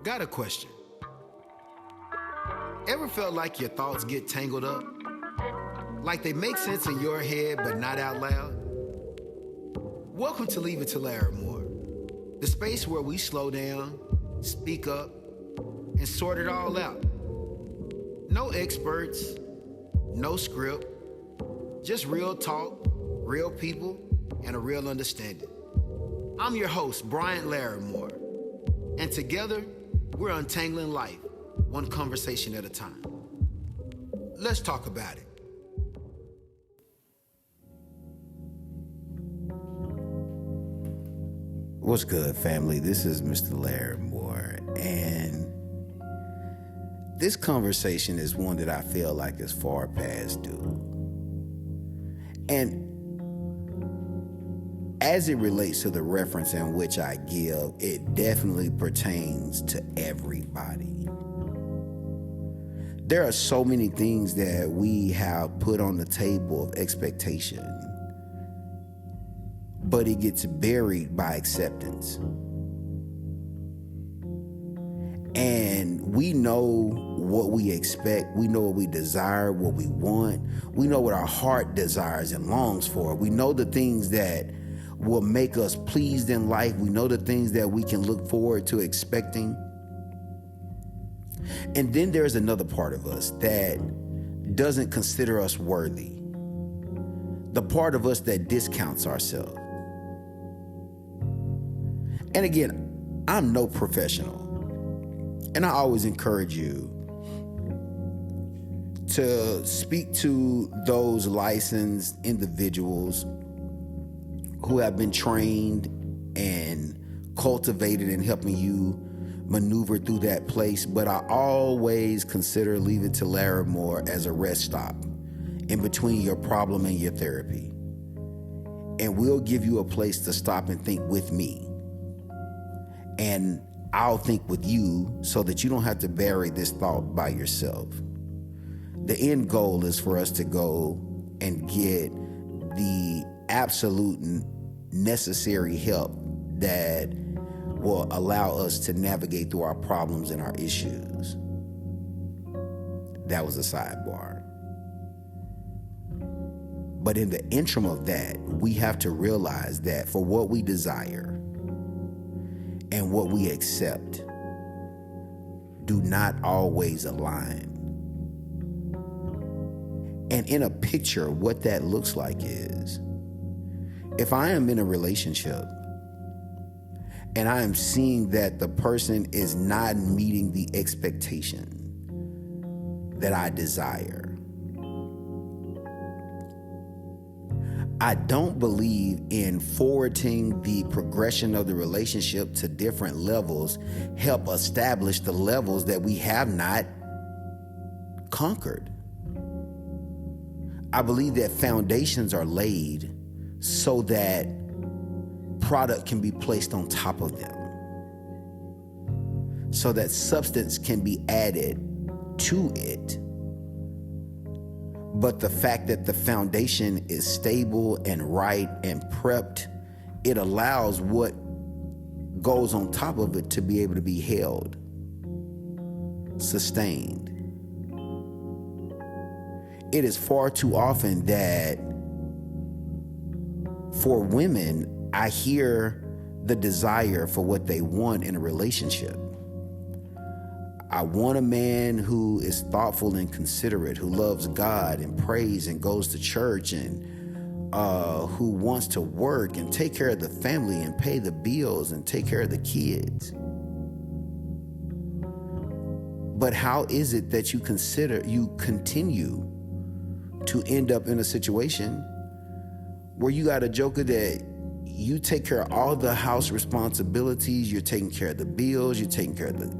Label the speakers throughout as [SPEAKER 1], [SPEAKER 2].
[SPEAKER 1] Got a question. Ever felt like your thoughts get tangled up? Like they make sense in your head but not out loud? Welcome to Leave It to Larremore, the space where we slow down, speak up, and sort it all out. No experts, no script, just real talk, real people, and a real understanding. I'm your host, Bryant Larimore, and together, we're untangling life, one conversation at a time. Let's talk about it.
[SPEAKER 2] What's good, family? This is Mr. Larremore, and this conversation is one that I feel like is far past due. And as it relates to the reference in which I give, it definitely pertains to everybody. There are so many things that we have put on the table of expectation, but it gets buried by acceptance. And we know what we expect, we know what we desire, what we want, we know what our heart desires and longs for. We know the things that will make us pleased in life. We know the things that we can look forward to expecting. And then there's another part of us that doesn't consider us worthy. The part of us that discounts ourselves. And again, I'm no professional. And I always encourage you to speak to those licensed individuals who have been trained and cultivated in helping you maneuver through that place. But I always consider Leave It to Larremore as a rest stop in between your problem and your therapy. And we'll give you a place to stop and think with me. And I'll think with you so that you don't have to bury this thought by yourself. The end goal is for us to go and get the absolute necessary help that will allow us to navigate through our problems and our issues. That was a sidebar. But in the interim of that, we have to realize that for what we desire and what we accept do not always align. And in a picture, what that looks like is, if I am in a relationship and I am seeing that the person is not meeting the expectation that I desire, I don't believe in forwarding the progression of the relationship to different levels, help establish the levels that we have not conquered. I believe that foundations are laid so that product can be placed on top of them, so that substance can be added to it. But the fact that the foundation is stable and right and prepped, it allows what goes on top of it to be able to be held, sustained. It is far too often that for women, I hear the desire for what they want in a relationship. I want a man who is thoughtful and considerate, who loves God and prays and goes to church, and who wants to work and take care of the family and pay the bills and take care of the kids. But how is it that you continue to end up in a situation where you got a joker that you take care of all the house responsibilities, you're taking care of the bills, you're taking care of the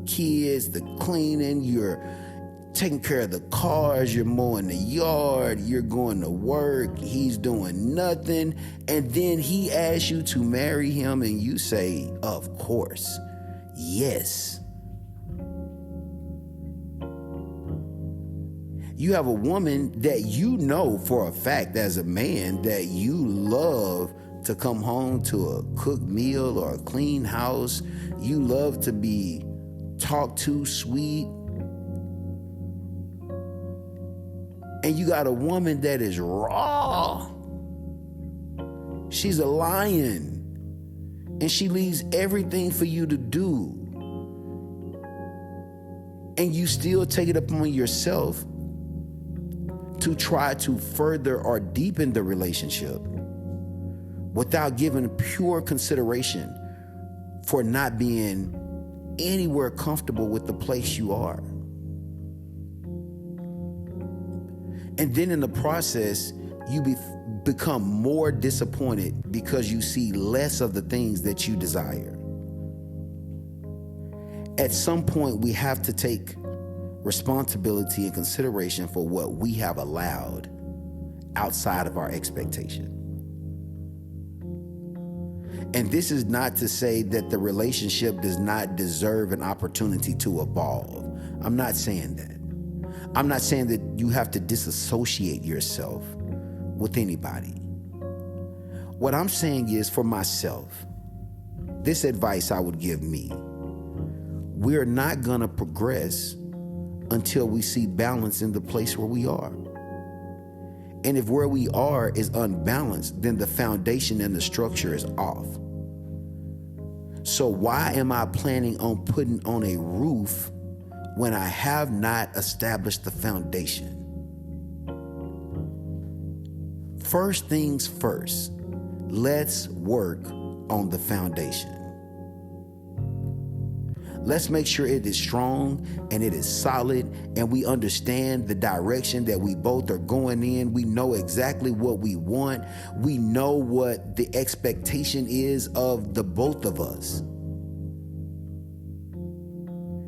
[SPEAKER 2] kids, the cleaning, you're taking care of the cars, you're mowing the yard, you're going to work, he's doing nothing, and then he asks you to marry him and you say, of course, yes. You have a woman that you know for a fact as a man that you love to come home to a cooked meal or a clean house. You love to be talk too sweet. And you got a woman that is raw. She's a lion. And she leaves everything for you to do. And you still take it upon yourself to try to further or deepen the relationship without giving pure consideration for not being anywhere comfortable with the place you are. And then in the process, you become more disappointed because you see less of the things that you desire. At some point, we have to take responsibility and consideration for what we have allowed outside of our expectation. And this is not to say that the relationship does not deserve an opportunity to evolve. I'm not saying that. I'm not saying that you have to disassociate yourself with anybody. What I'm saying is, for myself, this advice I would give me: we're not gonna progress until we see balance in the place where we are. And if where we are is unbalanced, then the foundation and the structure is off. So why am I planning on putting on a roof when I have not established the foundation? First things first, let's work on the foundation. Let's make sure it is strong and it is solid, and we understand the direction that we both are going in. We know exactly what we want. We know what the expectation is of the both of us.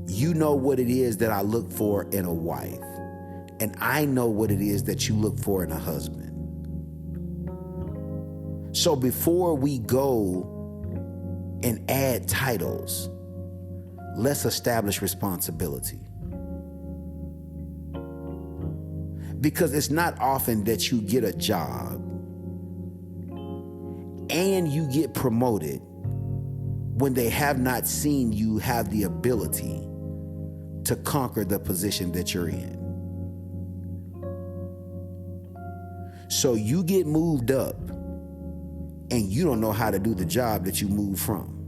[SPEAKER 2] You know what it is that I look for in a wife, and I know what it is that you look for in a husband. So before we go and add titles, let's establish responsibility. Because it's not often that you get a job and you get promoted when they have not seen you have the ability to conquer the position that you're in. So you get moved up and you don't know how to do the job that you moved from.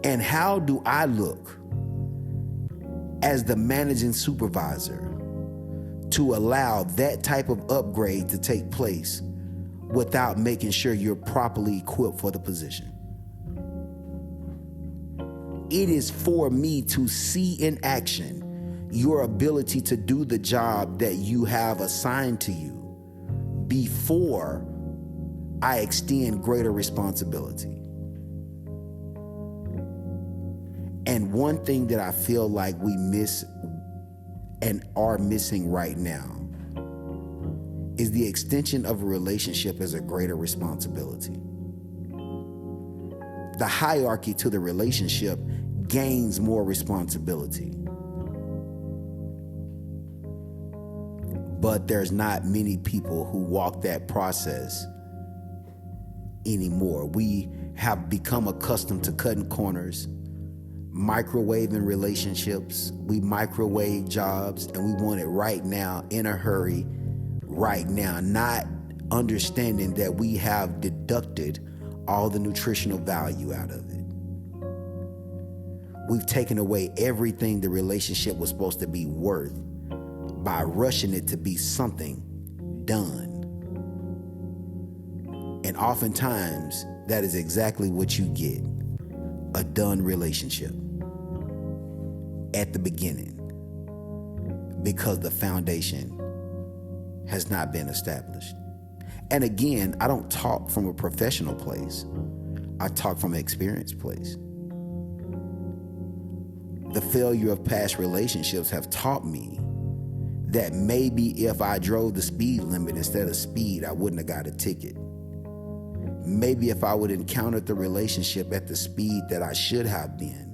[SPEAKER 2] And how do I look as the managing supervisor to allow that type of upgrade to take place without making sure you're properly equipped for the position? It is for me to see in action your ability to do the job that you have assigned to you before I extend greater responsibility. And one thing that I feel like we miss and are missing right now is the extension of a relationship as a greater responsibility. The hierarchy to the relationship gains more responsibility. But there's not many people who walk that process anymore. We have become accustomed to cutting corners, microwaving relationships. We microwave jobs, and we want it right now, in a hurry, right now, not understanding that we have deducted all the nutritional value out of it. We've taken away everything the relationship was supposed to be worth by rushing it to be something done. And oftentimes, that is exactly what you get: a done relationship at the beginning, because the foundation has not been established. And again, I don't talk from a professional place. I talk from an experienced place. The failure of past relationships have taught me that maybe if I drove the speed limit instead of speed, I wouldn't have got a ticket. Maybe if I would have encountered the relationship at the speed that I should have been,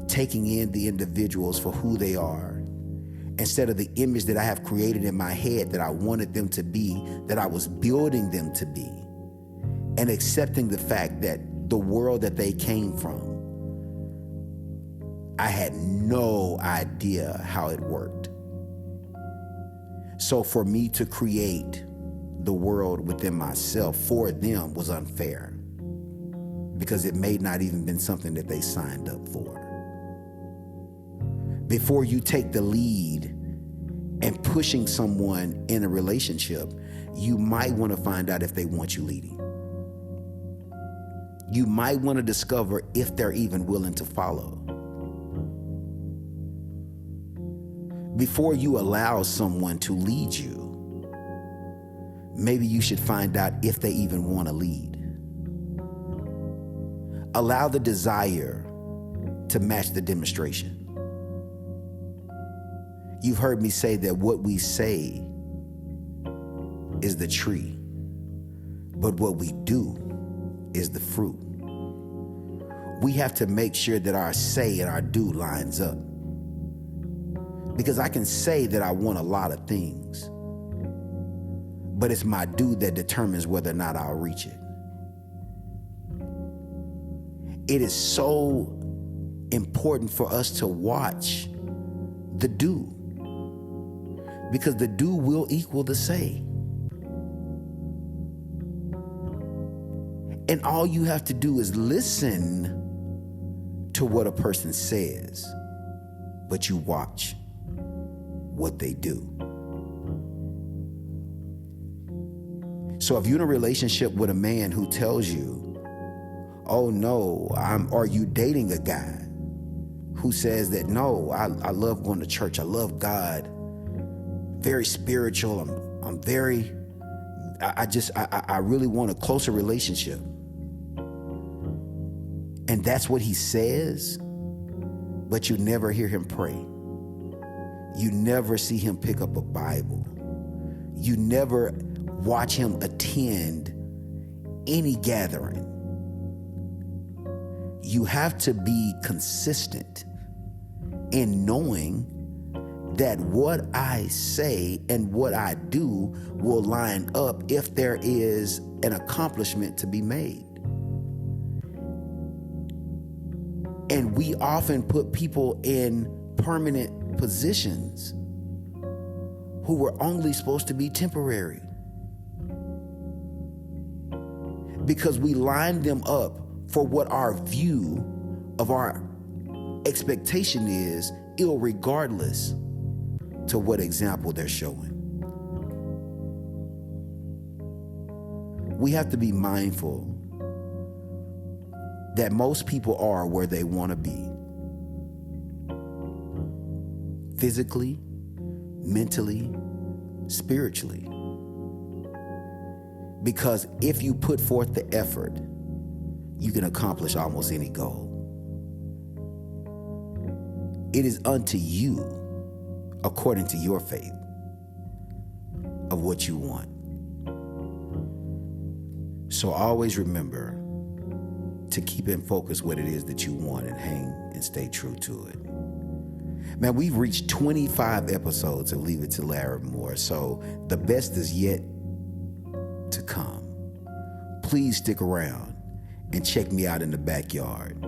[SPEAKER 2] taking in the individuals for who they are, instead of the image that I have created in my head that I wanted them to be, that I was building them to be, and accepting the fact that the world that they came from, I had no idea how it worked. So for me to create the world within myself for them was unfair, because it may not even been something that they signed up for. Before you take the lead and pushing someone in a relationship, you might want to find out if they want you leading. You might want to discover if they're even willing to follow. Before you allow someone to lead you, maybe you should find out if they even want to lead. Allow the desire to match the demonstration. You've heard me say that what we say is the tree, but what we do is the fruit. We have to make sure that our say and our do lines up. Because I can say that I want a lot of things, but it's my do that determines whether or not I'll reach it. It is so important for us to watch the do, because the do will equal the say. And all you have to do is listen to what a person says, but you watch what they do. So if you're in a relationship with a man who tells you, oh no, or you dating a guy who says that, no, I love going to church, I love God, very spiritual, I really want a closer relationship. And that's what he says, but you never hear him pray. You never see him pick up a Bible. You never watch him attend any gathering. You have to be consistent in knowing that what I say and what I do will line up if there is an accomplishment to be made. And we often put people in permanent positions who were only supposed to be temporary, because we lined them up for what our view of our expectation is, irregardless to what example they're showing. We have to be mindful that most people are where they want to be, physically, mentally, spiritually. Because if you put forth the effort, you can accomplish almost any goal. It is unto you, according to your faith, of what you want. So always remember to keep in focus what it is that you want and hang and stay true to it. Man, we've reached 25 episodes of Leave It to Larremore, so the best is yet to come. Please stick around and check me out in the backyard.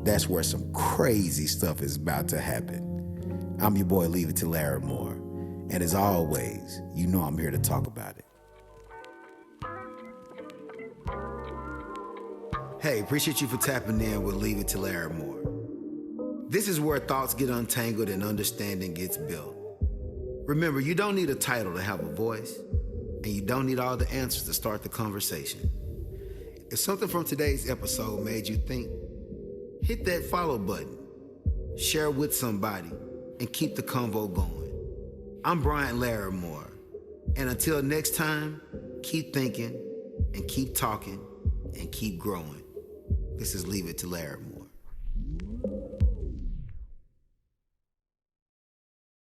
[SPEAKER 2] That's where some crazy stuff is about to happen. I'm your boy, Leave It to Larremore, and as always, you know I'm here to talk about it.
[SPEAKER 1] Hey, appreciate you for tapping in with Leave It to Larremore. This is where thoughts get untangled and understanding gets built. Remember, you don't need a title to have a voice, and you don't need all the answers to start the conversation. If something from today's episode made you think, hit that follow button, share with somebody, and keep the convo going. I'm Bryant Larimore, and until next time, keep thinking and keep talking and keep growing. This is Leave It to Larremore.